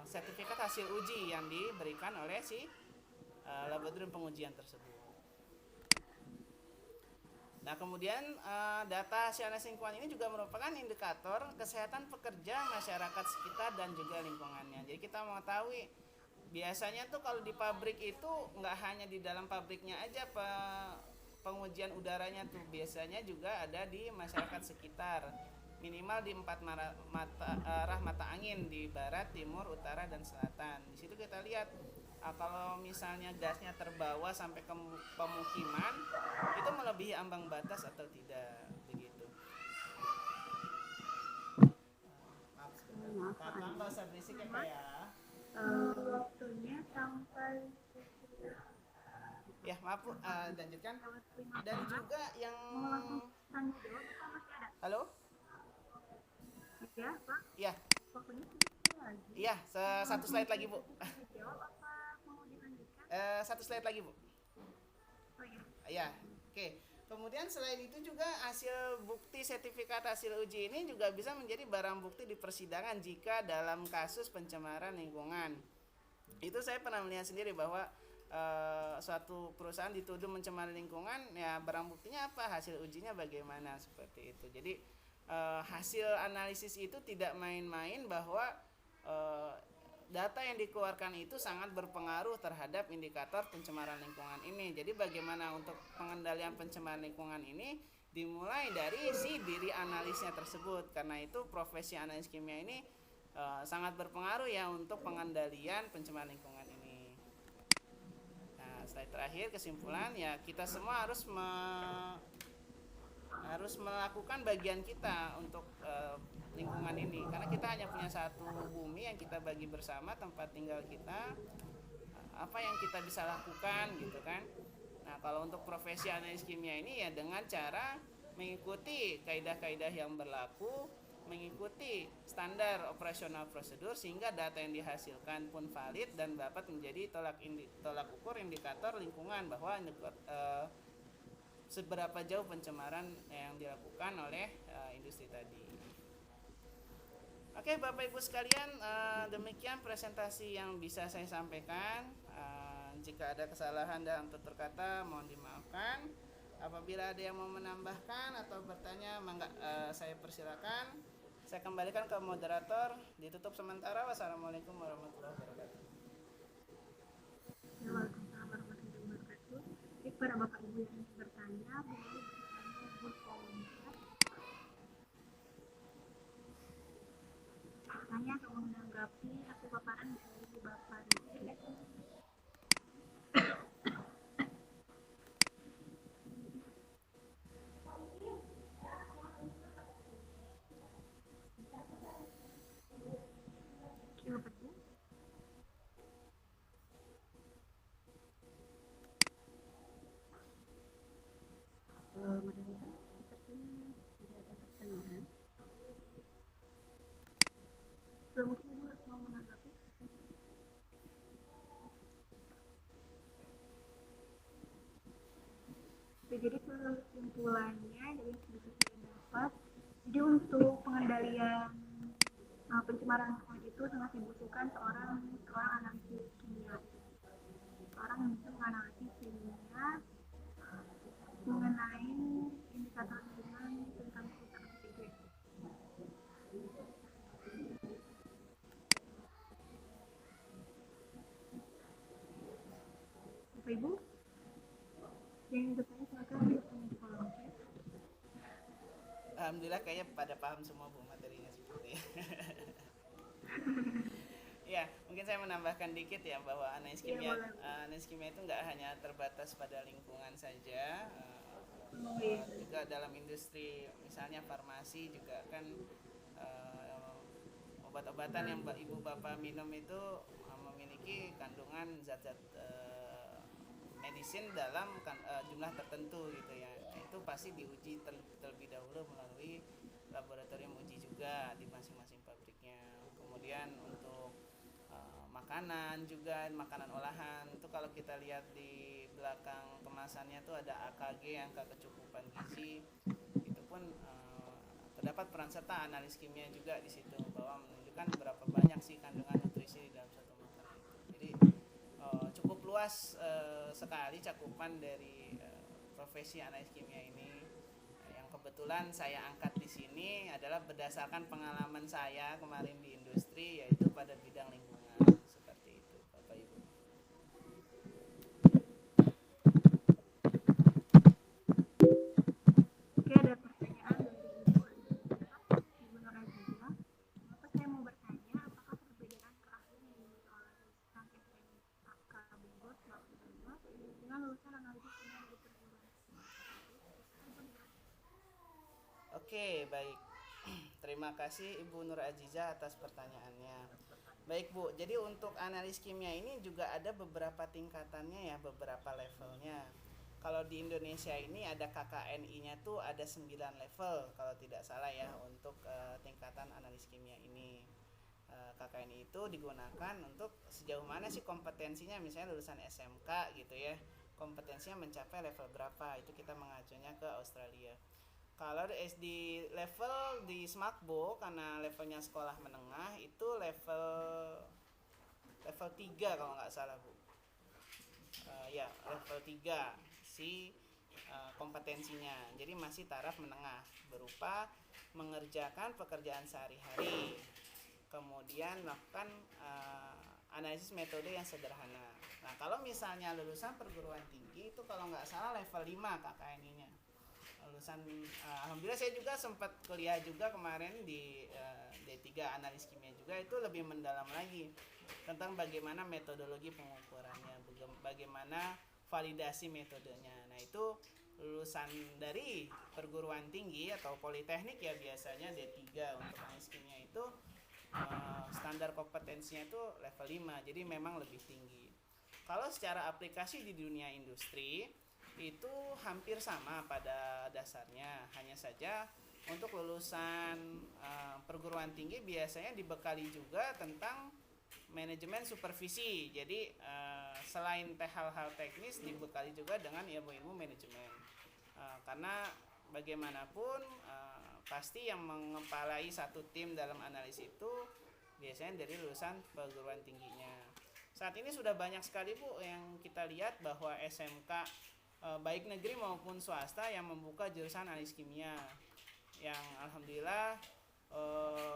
sertifikat hasil uji yang diberikan oleh si laboratorium pengujian tersebut. Nah, kemudian data hasil analisis lingkungan ini juga merupakan indikator kesehatan pekerja, masyarakat sekitar, dan juga lingkungannya. Jadi kita mengetahui biasanya tuh kalau di pabrik itu nggak hanya di dalam pabriknya aja pengujian udaranya tuh biasanya juga ada di masyarakat sekitar, minimal di 4 arah mata angin di barat, timur, utara, dan selatan. Di situ kita lihat kalau misalnya gasnya terbawa sampai ke pemukiman itu melebihi ambang batas atau tidak, begitu. Maaf sebentar, kakak nggak usah berisik ya Kak ya. Waktunya sampai Ya maaf Bu, lanjutkan. Dan juga yang mau langsung tanya jawab atau masih ada? halo, Ya, Pak. ya, Waktunya sedikit lagi. iya, satu slide lagi Bu. Jawab apa mau dilanjutkan? Satu slide lagi Bu. Oh ya. Ya, oke. Kemudian selain itu juga hasil bukti sertifikat hasil uji ini juga bisa menjadi barang bukti di persidangan jika dalam kasus pencemaran lingkungan. Itu saya pernah melihat sendiri bahwa suatu perusahaan dituduh mencemari lingkungan, ya barang buktinya apa, hasil ujinya bagaimana, seperti itu. Jadi hasil analisis itu tidak main-main bahwa data yang dikeluarkan itu sangat berpengaruh terhadap indikator pencemaran lingkungan ini. Jadi bagaimana untuk pengendalian pencemaran lingkungan ini dimulai dari si diri analisnya tersebut. Karena itu profesi analis kimia ini sangat berpengaruh ya untuk pengendalian pencemaran lingkungan ini. Nah, slide terakhir kesimpulan ya, kita semua harus melakukan bagian kita untuk lingkungan ini, karena kita hanya punya satu bumi yang kita bagi bersama, tempat tinggal kita. Apa yang kita bisa lakukan gitu kan. Nah, kalau untuk profesi analis kimia ini ya dengan cara mengikuti kaidah-kaidah yang berlaku, mengikuti standar operasional prosedur, sehingga data yang dihasilkan pun valid dan dapat menjadi tolak ukur indikator lingkungan bahwa seberapa jauh pencemaran yang dilakukan oleh industri tadi. Oke Bapak Ibu sekalian, demikian presentasi yang bisa saya sampaikan. Jika ada kesalahan dalam tutur kata mohon dimaafkan. Apabila ada yang mau menambahkan atau bertanya, saya persilakan. Saya kembalikan ke moderator, ditutup sementara. Wassalamualaikum warahmatullahi wabarakatuh. Waalaikumsalam warahmatullahi wabarakatuh. Para Bapak Ibu yang bertanya, boleh bertanya di kolom chat. Tanya atau menanggapi hasil paparan dari Bapak Rizky. Mungkin Ibu mau menanggapi? Jadi kesimpulannya dari yang bisa saya dapat, jadi untuk pengendalian pencemaran lingkungan itu sangat dibutuhkan seorang analisis kimia, seorang yang bisa menganalisis kimia mengenai indikator lingkungan tentang kerusakan fisik. Bapak Ibu yang bertanya silakan bertanya di kolom chat. Alhamdulillah kayaknya pada paham semua Bu materinya seperti ya. Ya, mungkin saya menambahkan dikit ya bahwa analis kimia itu nggak hanya terbatas pada lingkungan saja, juga dalam industri misalnya farmasi juga kan obat-obatan yang ibu bapak minum itu memiliki kandungan zat-zat medisin dalam jumlah tertentu gitu ya. Itu pasti diuji terlebih dahulu melalui laboratorium uji juga di masing-masing pabriknya. Kemudian untuk makanan juga, makanan olahan itu kalau kita lihat di belakang kemasannya itu ada AKG, angka kecukupan gizi. Itu pun terdapat peran serta analis kimia juga di situ bahwa menunjukkan berapa banyak sih kandungan nutrisi di dalam satu makanan itu. Jadi cukup luas sekali cakupan dari profesi analis kimia ini. Yang kebetulan saya angkat di sini adalah berdasarkan pengalaman saya kemarin di industri, yaitu pada bidang lingkungan. Seperti itu Bapak Ibu. Oke, baik. Terima kasih Ibu Nur Aziza atas pertanyaannya. Baik Bu, jadi untuk analis kimia ini juga ada beberapa tingkatannya ya, beberapa levelnya. Kalau di Indonesia ini ada KKNI-nya tuh ada 9 level kalau tidak salah ya untuk tingkatan analis kimia ini. KKNI itu digunakan untuk sejauh mana sih kompetensinya, misalnya lulusan SMK gitu ya. Kompetensinya mencapai level berapa, itu kita mengacunya ke Australia. Kalau di SD level di Smakbo karena levelnya sekolah menengah itu level 3 kalau nggak salah Bu. Ya level 3 si kompetensinya. Jadi masih taraf menengah berupa mengerjakan pekerjaan sehari-hari. Kemudian melakukan analisis metode yang sederhana. Nah, kalau misalnya lulusan perguruan tinggi itu kalau nggak salah level 5 KKNI-nya. Lulusan alhamdulillah saya juga sempat kuliah juga kemarin di D3 analis kimia juga, itu lebih mendalam lagi tentang bagaimana metodologi pengukurannya, bagaimana validasi metodenya. Nah, itu lulusan dari perguruan tinggi atau politeknik ya biasanya D3 untuk analis kimia itu standar kompetensinya itu level 5. Jadi memang lebih tinggi. Kalau secara aplikasi di dunia industri itu hampir sama pada dasarnya, hanya saja untuk lulusan perguruan tinggi biasanya dibekali juga tentang manajemen supervisi. Jadi selain hal-hal teknis dibekali juga dengan ilmu-ilmu manajemen. Karena bagaimanapun pasti yang mengepalai satu tim dalam analisis itu biasanya dari lulusan perguruan tingginya. Saat ini sudah banyak sekali Bu yang kita lihat bahwa SMK baik negeri maupun swasta yang membuka jurusan analis kimia, yang alhamdulillah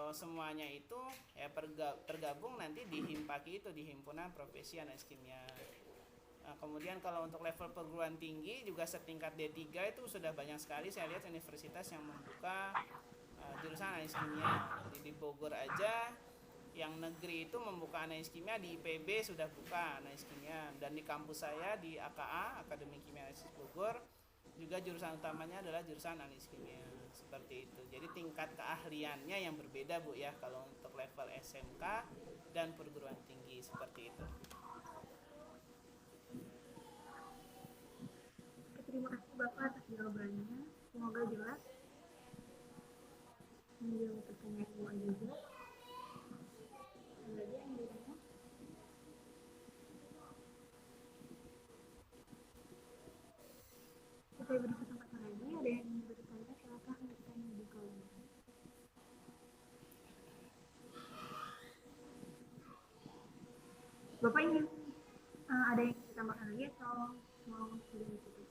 semuanya itu ya tergabung nanti di Himpaki itu, di Himpunan Profesi Analis Kimia. Nah, kemudian kalau untuk level perguruan tinggi juga setingkat D3 itu sudah banyak sekali saya lihat universitas yang membuka jurusan analis kimia. Di Bogor aja yang negeri itu membuka analis kimia, di IPB sudah buka analis kimia, dan di kampus saya di AKA Akademi Kimia Analisis Bogor juga jurusan utamanya adalah jurusan analis kimia. Seperti itu. Jadi tingkat keahliannya yang berbeda Bu ya kalau untuk level SMK dan perguruan tinggi, seperti itu. Terima kasih Bapak atas jawabannya. Semoga jelas menjawab pertanyaan Bu Aziza. Ada lagi yang bertanya? Saya beri kesempatan lagi. Ada yang ingin bertanya, silakan bertanya di kolom. Bapak ingin ada yang ditambahkan lagi atau mau sudah cukup?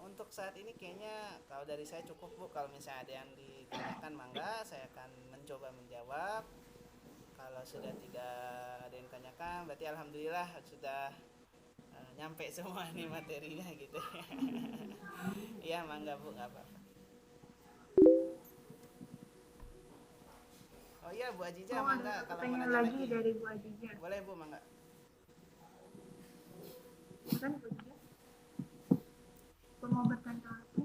Untuk saat ini kayaknya kalau dari saya cukup Bu. Kalau misalnya ada yang ditanyakan mangga, saya akan mencoba menjawab. Kalau sudah tidak ada yang ditanyakan, berarti alhamdulillah sudah nyampe semua nih materinya gitu. Iya mangga Bu, nggak apa-apa. Oh iya Bu Aziza, mangga kalau mau nanya lagi dari Bu Aziza. Boleh Bu, mangga. Bukan Bu Aziza. Mau bertanya lagi?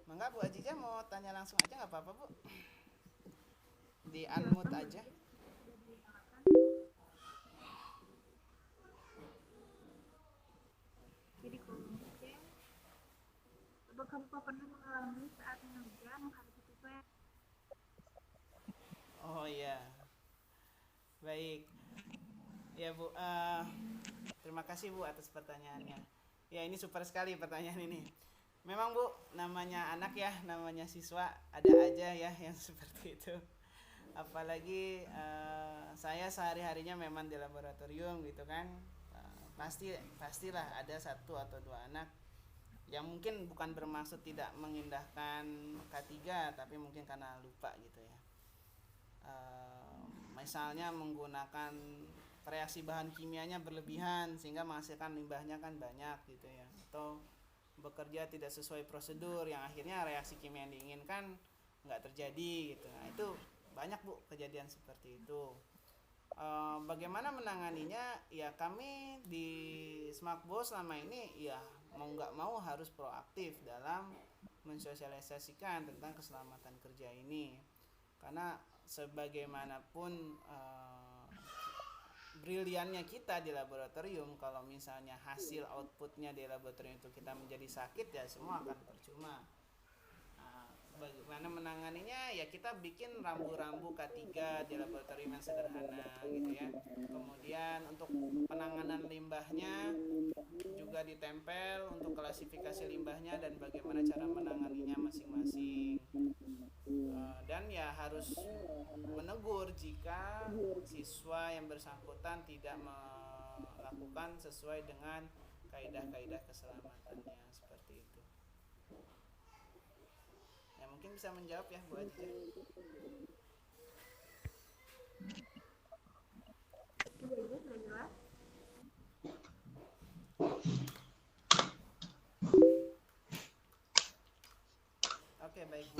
Mangga Bu Aziza mau tanya langsung aja nggak apa-apa Bu. Di unmute aja. Jadi komite, apakah Bapak pernah mengalami saat mengajar menghadapi siswa? Oh iya, baik. Ya Bu, terima kasih Bu atas pertanyaannya. Ya ini super sekali pertanyaan ini. Memang Bu, namanya anak ya, namanya siswa, ada aja ya yang seperti itu. Apalagi saya sehari-harinya memang di laboratorium gitu kan, pastilah ada satu atau dua anak yang mungkin bukan bermaksud tidak mengindahkan K3, tapi mungkin karena lupa gitu ya. Misalnya menggunakan reaksi bahan kimianya berlebihan sehingga menghasilkan limbahnya kan banyak gitu ya, atau bekerja tidak sesuai prosedur yang akhirnya reaksi kimia yang diinginkan nggak terjadi gitu. Nah itu banyak Bu kejadian seperti itu. Bagaimana menanganinya? Ya kami di Smakbo selama ini ya mau nggak mau harus proaktif dalam mensosialisasikan tentang keselamatan kerja ini, karena sebagaimanapun briliannya kita di laboratorium, kalau misalnya hasil outputnya di laboratorium itu kita menjadi sakit ya semua akan percuma. Bagaimana menanganinya? Ya kita bikin rambu-rambu K3 di laboratorium yang sederhana gitu ya. Kemudian untuk penanganan limbahnya juga ditempel untuk klasifikasi limbahnya dan bagaimana cara menanganinya masing-masing. Dan ya harus menegur jika siswa yang bersangkutan tidak melakukan sesuai dengan kaidah-kaidah keselamatannya seperti itu. Ya mungkin bisa menjawab ya Bu Adija. Ibu sudah jelas?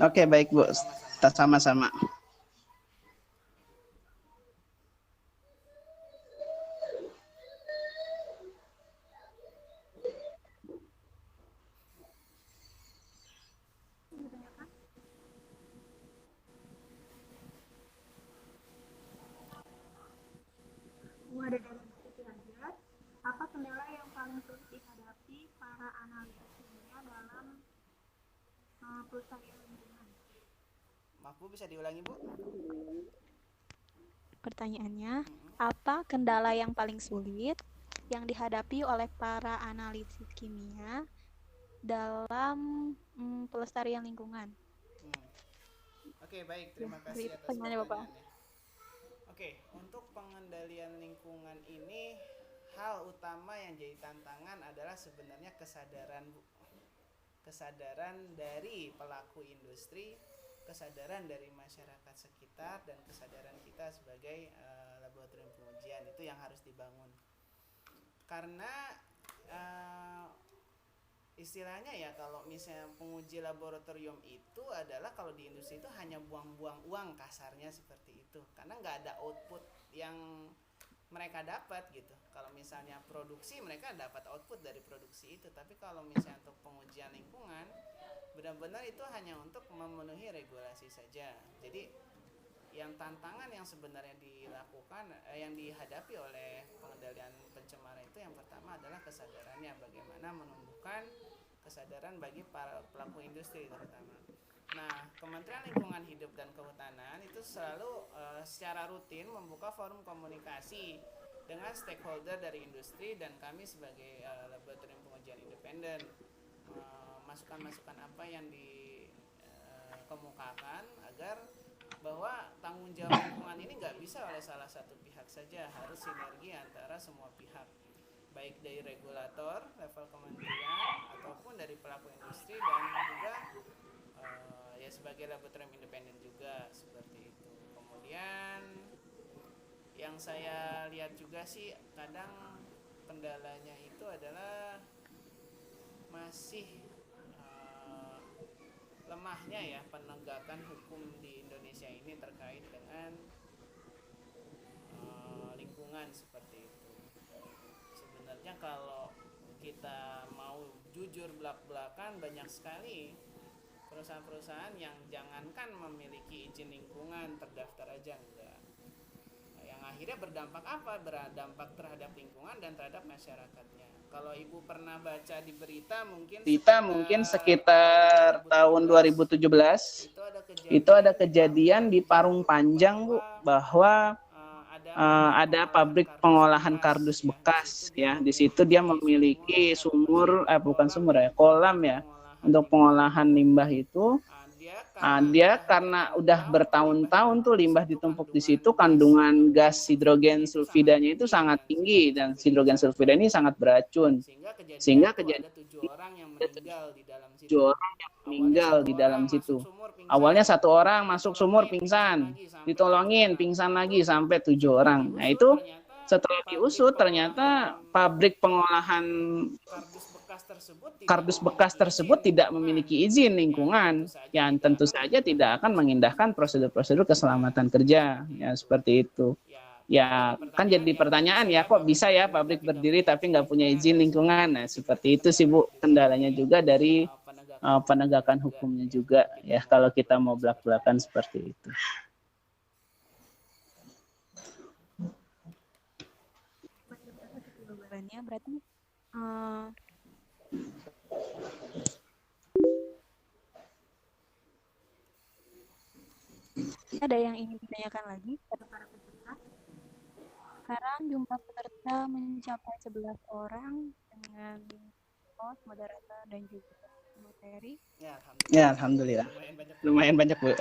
Oke, baik Bu. Kita sama-sama. Ada dari diskusi aja, apa kendala yang paling sulit dihadapi para analisis kimia dalam pelestarian lingkungan? Maaf Bu, bisa diulangi Bu? Pertanyaannya, apa kendala yang paling sulit yang dihadapi oleh para analisis kimia dalam pelestarian lingkungan? Oke, baik. Terima kasih atas Pertanyaannya, Bapak. pertanyaannya. Oke, untuk pengendalian lingkungan ini hal utama yang jadi tantangan adalah sebenarnya kesadaran Bu. Kesadaran dari pelaku industri, kesadaran dari masyarakat sekitar, dan kesadaran kita sebagai laboratorium pengujian itu yang harus dibangun. Karena istilahnya ya kalau misalnya penguji laboratorium itu adalah kalau di industri itu hanya buang-buang uang, kasarnya seperti itu, karena nggak ada output yang mereka dapat gitu. Kalau misalnya produksi mereka dapat output dari produksi itu, tapi kalau misalnya untuk pengujian lingkungan benar-benar itu hanya untuk memenuhi regulasi saja. Jadi yang tantangan yang sebenarnya dilakukan yang dihadapi oleh pengendalian pencemaran itu yang pertama adalah kesadarannya, bagaimana menumbuhkan kesadaran bagi para pelaku industri terutama. Nah, Kementerian Lingkungan Hidup dan Kehutanan itu selalu secara rutin membuka forum komunikasi dengan stakeholder dari industri dan kami sebagai laboratorium pengujian independen, masukan-masukan apa yang dikemukakan agar bahwa tanggung jawab lingkungan ini nggak bisa oleh salah satu pihak saja, harus sinergi antara semua pihak, baik dari regulator level kementerian ataupun dari pelaku industri dan juga ya sebagai laboratorium independen juga seperti itu. Kemudian yang saya lihat juga sih kadang kendalanya itu adalah masih lemahnya ya penegakan hukum di Indonesia ini terkait dengan lingkungan seperti itu. Sebenarnya kalau kita mau jujur belak-belakan, banyak sekali perusahaan-perusahaan yang jangankan memiliki izin lingkungan, terdaftar aja enggak. Yang akhirnya berdampak apa? Berdampak terhadap lingkungan dan terhadap masyarakatnya. Kalau Ibu pernah baca di berita mungkin sekitar tahun 2017 itu ada kejadian di Parung Panjang Bu, bahwa ada pabrik pengolahan kardus bekas ya. Di situ dia memiliki kolam ya untuk pengolahan limbah itu. Dia karena udah bertahun-tahun tuh limbah ditumpuk di situ, kandungan gas hidrogen sulfidanya itu sangat tinggi dan hidrogen sulfida ini sangat beracun. Sehingga kejadian 7 orang yang meninggal di dalam situ. Awalnya 1 orang masuk sumur pingsan, ditolongin pingsan lagi sampai 7 orang. Nah itu setelah diusut ternyata pabrik pengolahan kardus bekas tersebut tidak memiliki izin lingkungan, yang tentu saja tidak akan mengindahkan prosedur-prosedur keselamatan kerja, ya seperti itu. Ya kan jadi pertanyaan ya, kok bisa ya pabrik berdiri tapi nggak punya izin lingkungan? Nah seperti itu sih Bu, kendalanya juga dari penegakan hukumnya juga ya kalau kita mau belak-belakan seperti itu. Jawabannya berarti ada yang ingin ditanyakan lagi pada para peserta? Sekarang jumlah peserta mencapai 11 orang dengan host, moderator, dan juga materi. Ya, alhamdulillah. Lumayan banyak, Bu.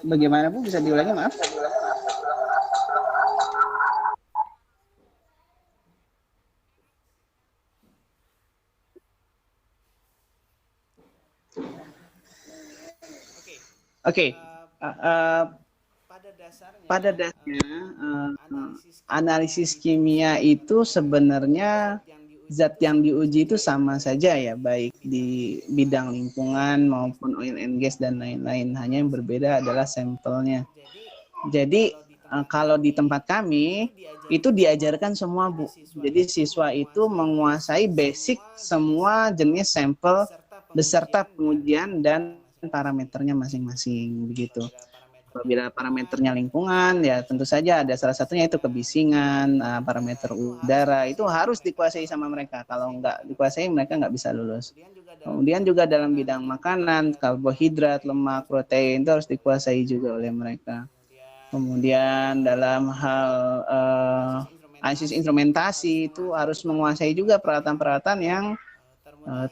Bagaimana Bu? Bisa diulangi, maaf? Oke. Pada dasarnya analisis kimia itu sebenarnya zat yang diuji itu sama saja ya, baik di bidang lingkungan maupun oil and gas dan lain-lain. Hanya yang berbeda adalah sampelnya. Jadi kalau di tempat kami itu diajarkan semua Bu. Jadi siswa itu menguasai basic semua jenis sampel beserta pengujian dan parameternya masing-masing begitu. Apabila parameternya lingkungan, ya tentu saja ada salah satunya itu kebisingan, parameter udara, itu harus dikuasai sama mereka. Kalau nggak dikuasai, mereka nggak bisa lulus. Kemudian juga dalam bidang makanan, karbohidrat, lemak, protein, itu harus dikuasai juga oleh mereka. Kemudian dalam hal analisis instrumentasi, itu harus menguasai juga peralatan-peralatan yang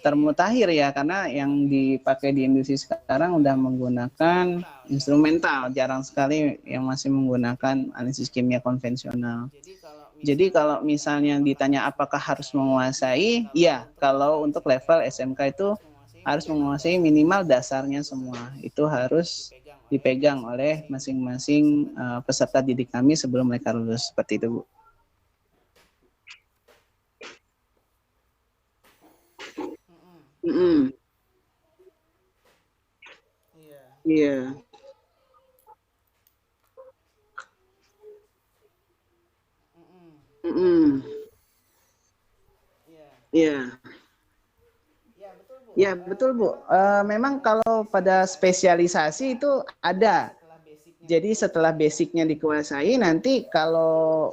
termutakhir ya, karena yang dipakai di industri sekarang udah menggunakan instrumental, jarang sekali yang masih menggunakan analisis kimia konvensional. Jadi kalau misalnya ditanya apakah harus menguasai, ya kalau untuk level SMK itu harus menguasai minimal dasarnya semua, itu harus dipegang oleh masing-masing peserta didik kami sebelum mereka lulus, seperti itu Bu. Iya. Iya. Ya betul Bu. Memang kalau pada spesialisasi itu ada. Jadi setelah basicnya dikuasai, nanti kalau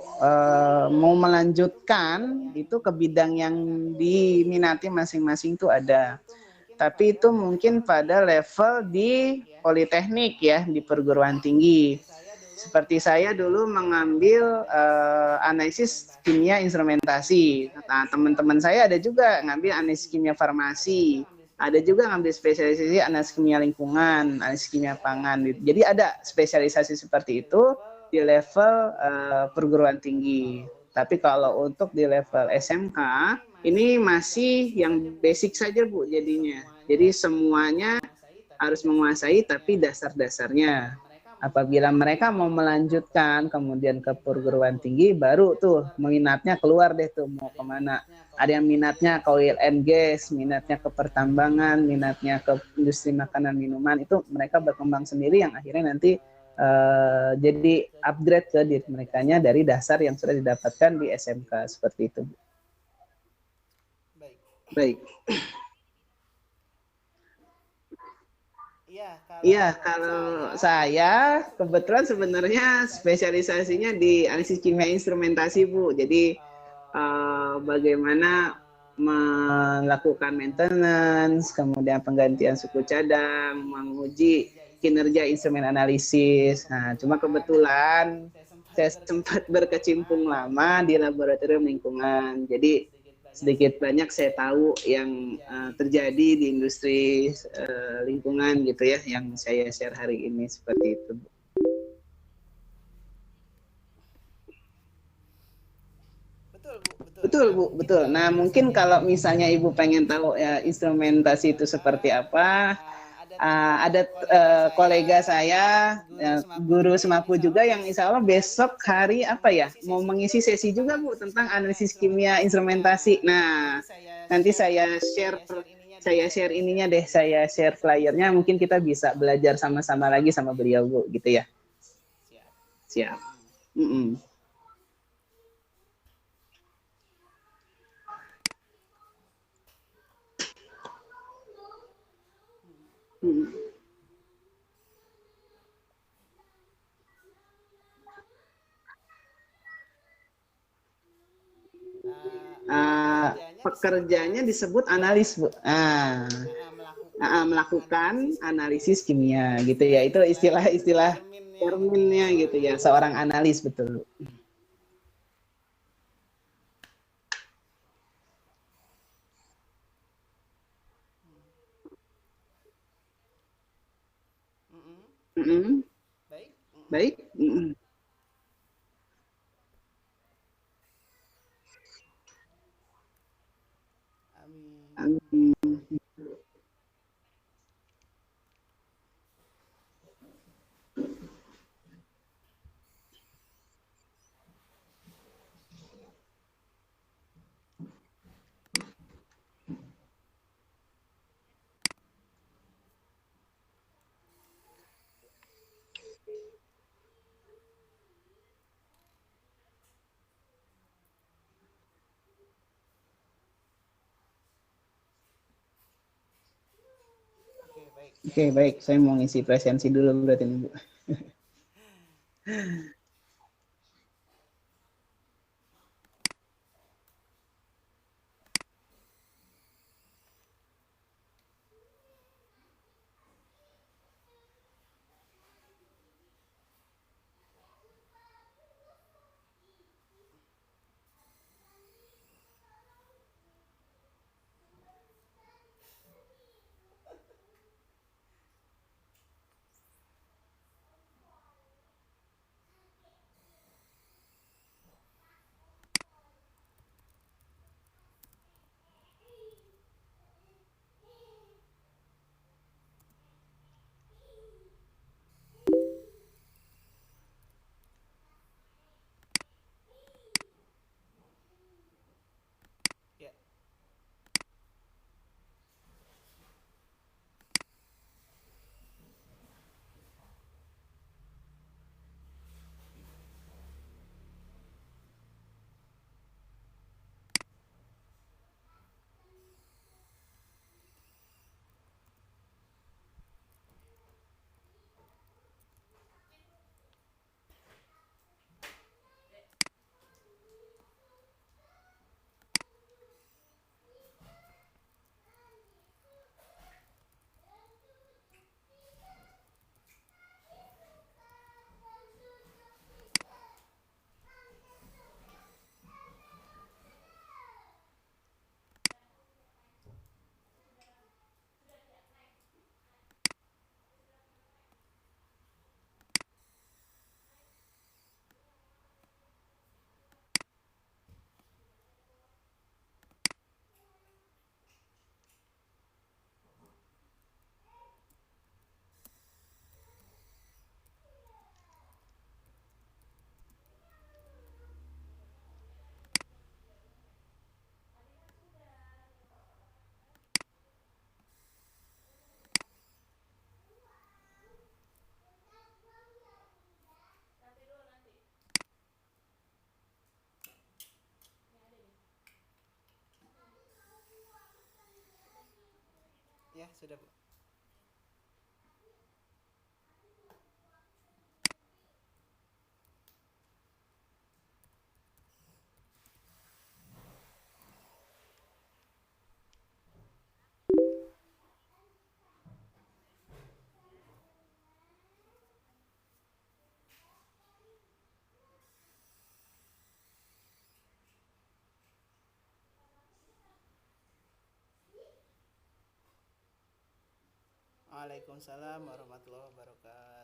mau melanjutkan itu ke bidang yang diminati masing-masing itu ada. Tapi itu mungkin pada level di politeknik ya, di perguruan tinggi. Seperti saya dulu mengambil analisis kimia instrumentasi. Nah, teman-teman saya ada juga ngambil analisis kimia farmasi. Ada juga ngambil spesialisasi analisis kimia lingkungan, analisis kimia pangan. Jadi ada spesialisasi seperti itu di level perguruan tinggi. Tapi kalau untuk di level SMK, ini masih yang basic saja Bu jadinya. Jadi semuanya harus menguasai tapi dasar-dasarnya. Apabila mereka mau melanjutkan kemudian ke perguruan tinggi, baru tuh minatnya keluar deh tuh mau kemana. Ada yang minatnya ke oil and gas, minatnya ke pertambangan, minatnya ke industri makanan minuman, itu mereka berkembang sendiri yang akhirnya nanti jadi upgrade ke diri merekanya dari dasar yang sudah didapatkan di SMK, seperti itu. Baik. Iya, kalau saya kebetulan sebenarnya spesialisasinya di analisis kimia instrumentasi Bu. Jadi bagaimana melakukan maintenance, kemudian penggantian suku cadang, menguji kinerja instrumen analisis. Nah, cuma kebetulan saya sempat berkecimpung lama di laboratorium lingkungan. Jadi sedikit banyak saya tahu yang terjadi di industri lingkungan gitu ya, yang saya share hari ini seperti itu. Betul, Bu, betul. Nah, mungkin kalau misalnya Ibu pengen tahu ya instrumentasi itu seperti apa, ada kolega saya, guru Semapu juga yang insya Allah besok hari apa ya, mau mengisi sesi juga Bu tentang analisis kimia instrumentasi. Nah, nanti saya share ininya deh, saya share flyernya, mungkin kita bisa belajar sama-sama lagi sama beliau Bu, gitu ya. Siap. Pekerjaannya disebut analis, Bu. Melakukan analisis kimia gitu ya. Itu istilah-istilah terminnya gitu ya. Seorang analis, betul. Baik. Amin. Oke, baik. Saya mau ngisi presensi dulu berarti nih, Bu. Ya, sudah, Bu. Waalaikumsalam warahmatullahi wabarakatuh.